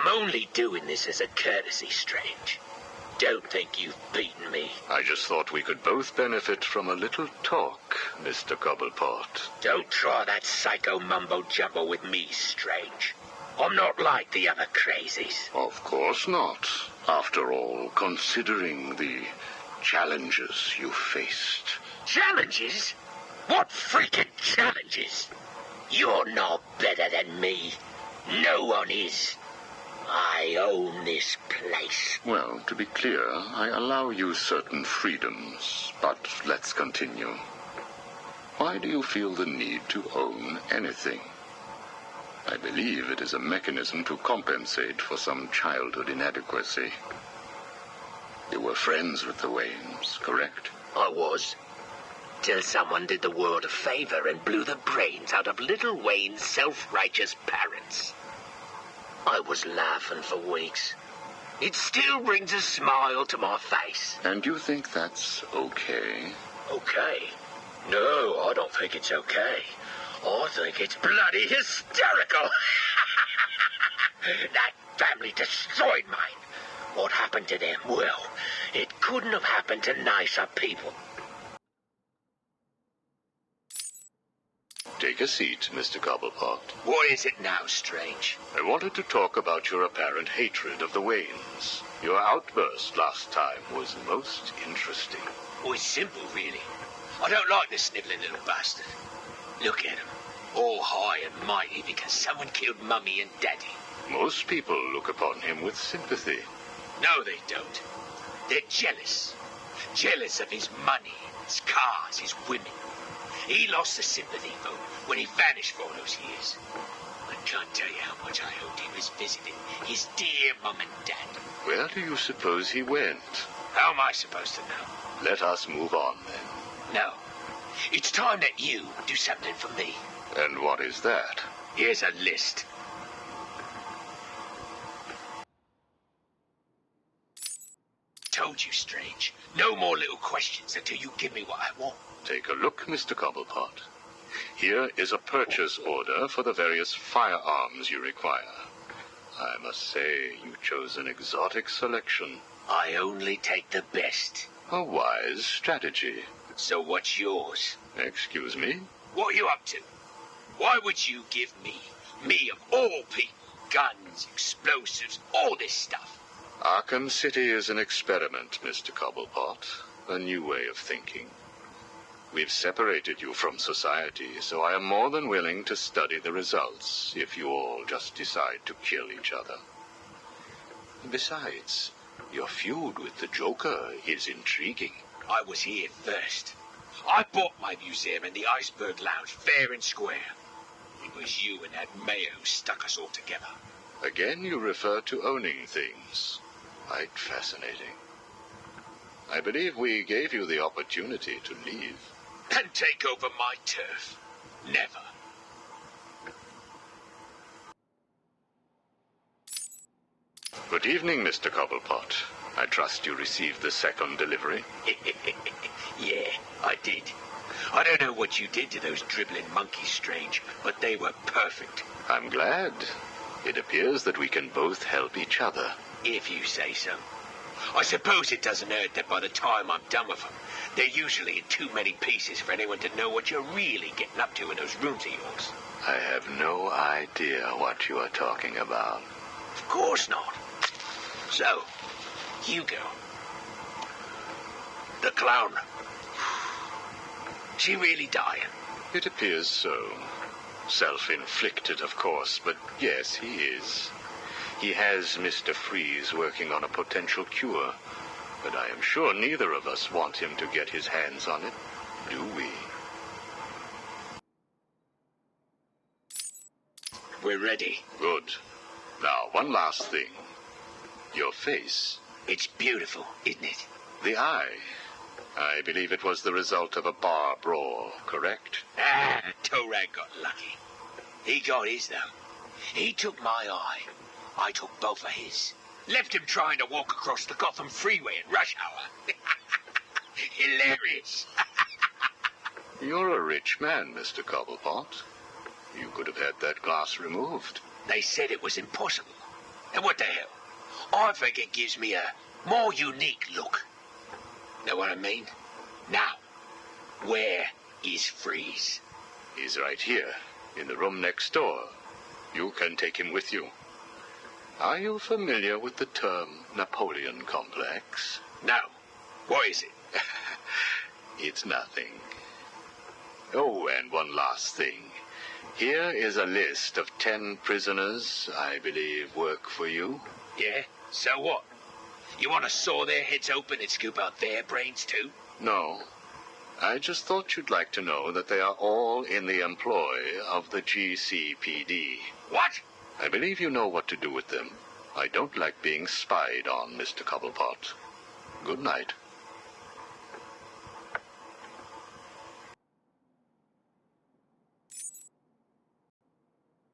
I'm only doing this as a courtesy, Strange. Don't think you've beaten me. I just thought we could both benefit from a little talk, Mr. Cobblepot. Don't try that psycho mumbo-jumbo with me, Strange. I'm not like the other crazies. Of course not. After all, considering the challenges you faced. Challenges? What freaking challenges? You're no better than me. No one is. I own this place. Well, to be clear, I allow you certain freedoms, but let's continue. Why do you feel the need to own anything? I believe it is a mechanism to compensate for some childhood inadequacy. You were friends with the Waynes, correct? I was. Till someone did the world a favor and blew the brains out of little Wayne's self-righteous parents. I was laughing for weeks. It still brings a smile to my face. And you think that's okay? Okay? No, I don't think it's okay. I think it's bloody hysterical. That family destroyed mine. What happened to them? Well, it couldn't have happened to nicer people. Take a seat, Mr. Cobblepot. What is it now, Strange? I wanted to talk about your apparent hatred of the Waynes. Your outburst last time was most interesting. Oh, it's simple, really. I don't like this snivelling little bastard. Look at him. All high and mighty because someone killed Mummy and Daddy. Most people look upon him with sympathy. No, they don't. They're jealous. Jealous of his money, his cars, his women. He lost the sympathy vote when he vanished for all those years. I can't tell you how much I hoped he was visiting his dear Mum and Dad. Where do you suppose he went? How am I supposed to know? Let us move on, then. No. It's time that you do something for me. And what is that? Here's a list. Told you, Strange. No more little questions until you give me what I want. Take a look, Mr. Cobblepot. Here is a purchase order for the various firearms you require. I must say, you chose an exotic selection. I only take the best. A wise strategy. So what's yours? Excuse me? What are you up to? Why would you give me of all people, guns, explosives, all this stuff? Arkham City is an experiment, Mr. Cobblepot. A new way of thinking. We've separated you from society, so I am more than willing to study the results if you all just decide to kill each other. Besides, your feud with the Joker is intriguing. I was here first. I bought my museum in the Iceberg Lounge fair and square. It was you and that Mayo who stuck us all together. Again, you refer to owning things. Quite fascinating. I believe we gave you the opportunity to leave. And take over my turf. Never. Good evening, Mr. Cobblepot. I trust you received the second delivery. Yeah, I did. I don't know what you did to those dribbling monkeys, Strange, but they were perfect. I'm glad. It appears that we can both help each other. If you say so. I suppose it doesn't hurt that by the time I'm done with them, they're usually in too many pieces for anyone to know what you're really getting up to in those rooms of yours. I have no idea what you are talking about. Of course not. So, Hugo. The clown. She really dying? It appears so. Self-inflicted, of course, but yes, he is. He has Mr. Freeze working on a potential cure, but I am sure neither of us want him to get his hands on it, do we? We're ready. Good. Now, one last thing. Your face. It's beautiful, isn't it? The eye. I believe it was the result of a bar brawl, correct? Torag got lucky. He got his, though. He took my eye. I took both of his. Left him trying to walk across the Gotham freeway at rush hour. Hilarious. You're a rich man, Mr. Cobblepot. You could have had that glass removed. They said it was impossible. And what the hell? I think it gives me a more unique look. Know what I mean? Now, where is Freeze? He's right here, in the room next door. You can take him with you. Are you familiar with the term Napoleon complex? No. What is it? It's nothing. Oh, and one last thing. Here is a list of 10 prisoners I believe work for you. Yeah? So what? You want to saw their heads open and scoop out their brains too? No. I just thought you'd like to know that they are all in the employ of the GCPD. What? I believe you know what to do with them. I don't like being spied on, Mr. Cobblepot. Good night.